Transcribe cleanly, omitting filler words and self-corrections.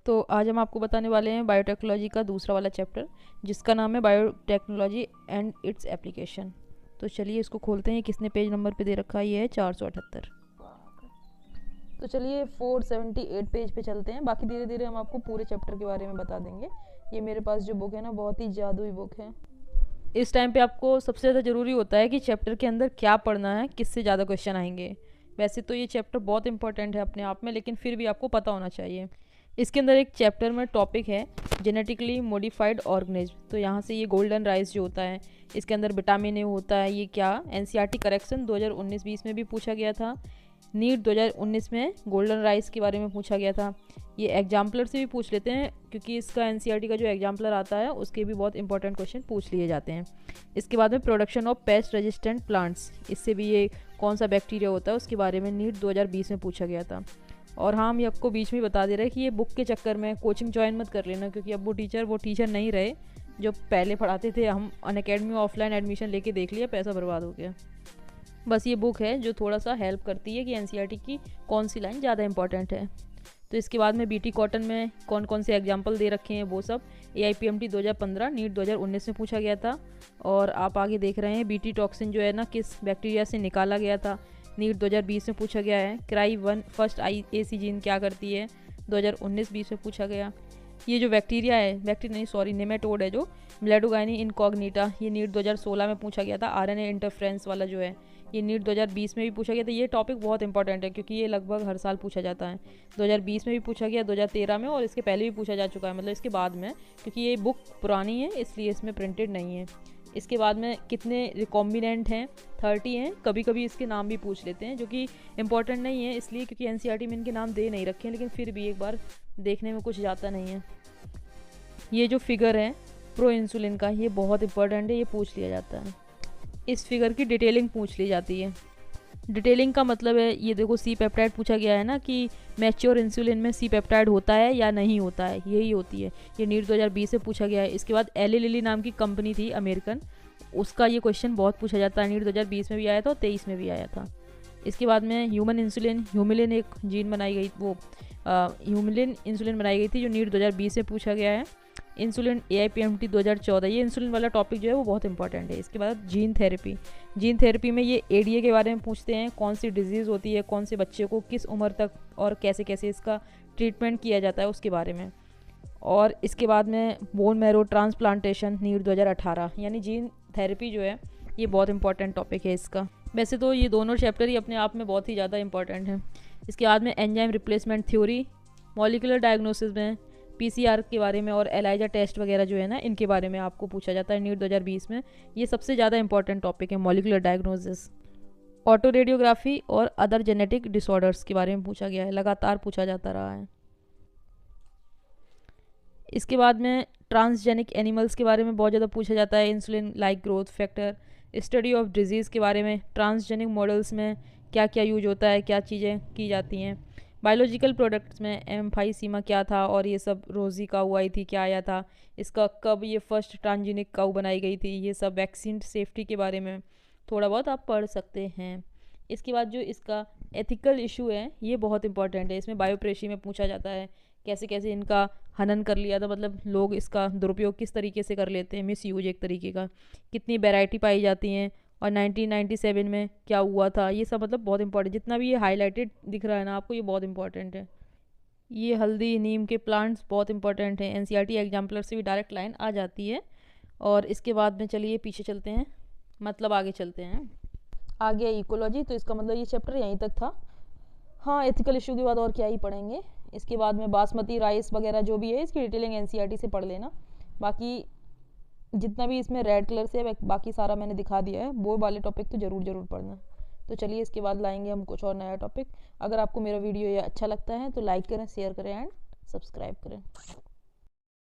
तो आज हम आपको बताने वाले हैं बायोटेक्नोलॉजी का दूसरा वाला चैप्टर, जिसका नाम है बायोटेक्नोलॉजी एंड इट्स एप्लीकेशन। तो चलिए इसको खोलते हैं। किसने पेज नंबर पे दे रखा है? ये है 478। तो चलिए 478 पेज पे चलते हैं। बाकी धीरे धीरे हम आपको पूरे चैप्टर के बारे में बता देंगे। ये मेरे पास जो बुक है ना, बहुत ही जादुई बुक है। इस टाइम पे आपको सबसे ज़्यादा ज़रूरी होता है कि चैप्टर के अंदर क्या पढ़ना है, किससे ज़्यादा क्वेश्चन आएंगे। वैसे तो ये चैप्टर बहुत इंपॉर्टेंट है अपने आप में, लेकिन फिर भी आपको पता होना चाहिए। इसके अंदर एक चैप्टर में टॉपिक है जेनेटिकली मॉडिफाइड ऑर्गेनिज्म। तो यहाँ से ये गोल्डन राइस जो होता है, इसके अंदर विटामिन ए होता है। ये क्या एनसीईआरटी करेक्शन 2019-20 में भी पूछा गया था। नीट 2019 में गोल्डन राइस के बारे में पूछा गया था। ये एग्जाम्पलर से भी पूछ लेते हैं, क्योंकि इसका एनसीईआरटी का जो एग्जाम्पलर आता है उसके भी बहुत इंपॉर्टेंट क्वेश्चन पूछ लिए जाते हैं। इसके बाद में production of pest resistant plants, इससे भी ये कौन सा बैक्टीरिया होता है उसके बारे में नीट 2020 में पूछा गया था। और हाँ, हम आपको बीच में बता दे रहे हैं कि ये बुक के चक्कर में कोचिंग ज्वाइन मत कर लेना, क्योंकि अब वो टीचर नहीं रहे जो पहले पढ़ाते थे। हम अनअकैडमी में ऑफलाइन एडमिशन लेके देख लिया, पैसा बर्बाद हो गया। बस ये बुक है जो थोड़ा सा हेल्प करती है कि एनसीईआरटी की कौन सी लाइन ज़्यादा इंपॉर्टेंट है। तो इसके बाद में बीटी कॉटन में कौन कौन से एग्जाम्पल दे रखे हैं वो सब AIPMT 2015 नीट 2019 में पूछा गया था। और आप आगे देख रहे हैं बीटी टॉक्सिन जो है ना, किस बैक्टीरिया से निकाला गया था, नीट 2020 में पूछा गया है। क्राई-1 फर्स्ट AC जीन क्या करती है, 2019-20 में पूछा गया। ये जो बैक्टीरिया है, नेमेटोड है जो ब्लेडोगाइनी इनकॉग्निटा, ये नीट 2016 में पूछा गया था। RNA इंटरफ्रेंस वाला जो है, ये नीट 2020 में भी पूछा गया था। ये टॉपिक बहुत इंपॉर्टेंट है, क्योंकि ये लगभग हर साल पूछा जाता है। 2020 में भी पूछा गया, 2013 में, और इसके पहले भी पूछा जा चुका है, मतलब इसके बाद में, क्योंकि ये बुक पुरानी है इसलिए इसमें प्रिंटेड नहीं है। इसके बाद में कितने रिकॉम्बिनेंट हैं, 30 हैं। कभी कभी इसके नाम भी पूछ लेते हैं, जो कि इंपॉर्टेंट नहीं है इसलिए क्योंकि एनसीईआरटी में इनके नाम दे नहीं रखे हैं, लेकिन फिर भी एक बार देखने में कुछ जाता नहीं है। ये जो फिगर है प्रो इंसुलिन का, ये बहुत इंपॉर्टेंट है, ये पूछ लिया जाता है। इस फिगर की डिटेलिंग पूछ ली जाती है। डिटेलिंग का मतलब है, ये देखो सी पेप्टाइड पूछा गया है ना, कि मैच्योर इंसुलिन में सी पेप्टाइड होता है या नहीं होता है, यही होती है। ये नीट 2020 से पूछा गया है। इसके बाद एली लिली नाम की कंपनी थी अमेरिकन, उसका ये क्वेश्चन बहुत पूछा जाता है। नीट 2020 में भी आया था और 23 में भी आया था। इसके बाद में ह्यूमन इंसुलिन, ह्यूमिलिन एक जीन बनाई गई, वो ह्यूमिलिन इंसुलिन बनाई गई थी, जो नीट 2020 में पूछा गया है। इंसुलिन AIPMT 2014, ये इंसुलिन वाला टॉपिक जो है वो बहुत इंपॉर्टेंट है। इसके बाद जीन थेरेपी में ये ADA के बारे में पूछते हैं, कौन सी डिजीज़ होती है, कौन से बच्चे को किस उम्र तक और कैसे कैसे इसका ट्रीटमेंट किया जाता है उसके बारे में। और इसके बाद में बोन मैरो ट्रांसप्लांटेशन नीट 2018, यानी जीन थेरेपी जो है ये बहुत इंपॉर्टेंट टॉपिक है इसका। वैसे तो ये दोनों चैप्टर ही अपने आप में बहुत ही ज़्यादा इंपॉर्टेंट हैं। इसके बाद में enzyme replacement theory, molecular diagnosis में PCR के बारे में, और एलाइजा टेस्ट वगैरह जो है ना, इनके बारे में आपको पूछा जाता है नीट 2020 में। ये सबसे ज़्यादा इंपॉर्टेंट टॉपिक है, मॉलिकुलर डायग्नोसिस। ऑटो रेडियोग्राफी और अदर जेनेटिक डिसऑर्डर्स के बारे में पूछा गया है, लगातार पूछा जाता रहा है। इसके बाद में ट्रांसजेनिक एनिमल्स के बारे में बहुत ज़्यादा पूछा जाता है, insulin like growth factor. Study of disease के बारे में, ट्रांसजेनिक मॉडल्स में क्या क्या यूज होता है, क्या चीज़ें की जाती हैं। बायोलॉजिकल प्रोडक्ट्स में एम्फाइसीमा क्या था, और ये सब रोजी काऊ आई थी, क्या आया था, इसका कब ये फर्स्ट ट्रांसजेनिक काऊ बनाई गई थी, ये सब वैक्सीन सेफ्टी के बारे में थोड़ा बहुत आप पढ़ सकते हैं। इसके बाद जो इसका एथिकल इशू है ये बहुत इंपॉर्टेंट है। इसमें बायोप्रेशी में पूछा जाता है कैसे कैसे इनका हनन कर लिया था, मतलब लोग इसका दुरुपयोग किस तरीके से कर लेते हैं, मिस यूज एक तरीके का, कितनी वैरायटी पाई जाती हैं, और 1997 में क्या हुआ था, ये सब मतलब बहुत इंपॉर्टेंट। जितना भी ये हाईलाइटेड दिख रहा है ना आपको, ये बहुत इंपॉर्टेंट है। ये हल्दी नीम के प्लांट्स बहुत इंपॉर्टेंट हैं, एनसीईआरटी एग्जाम्पलर से भी डायरेक्ट लाइन आ जाती है। और इसके बाद में चलिए पीछे चलते हैं, मतलब आगे चलते हैं। आ गया इकोलॉजी, तो इसका मतलब ये चैप्टर यहीं तक था। हाँ, एथिकल इशू के बाद और क्या ही पढ़ेंगे। इसके बाद में बासमती राइस वगैरह जो भी है, इसकी डिटेलिंग एनसीईआरटी से पढ़ लेना। बाकी जितना भी इसमें रेड कलर से है, बाकी सारा मैंने दिखा दिया है, वो वाले टॉपिक तो ज़रूर पढ़ना। तो चलिए इसके बाद लाएंगे हम कुछ और नया टॉपिक। अगर आपको मेरा वीडियो ये अच्छा लगता है तो लाइक करें, शेयर करें एंड सब्सक्राइब करें।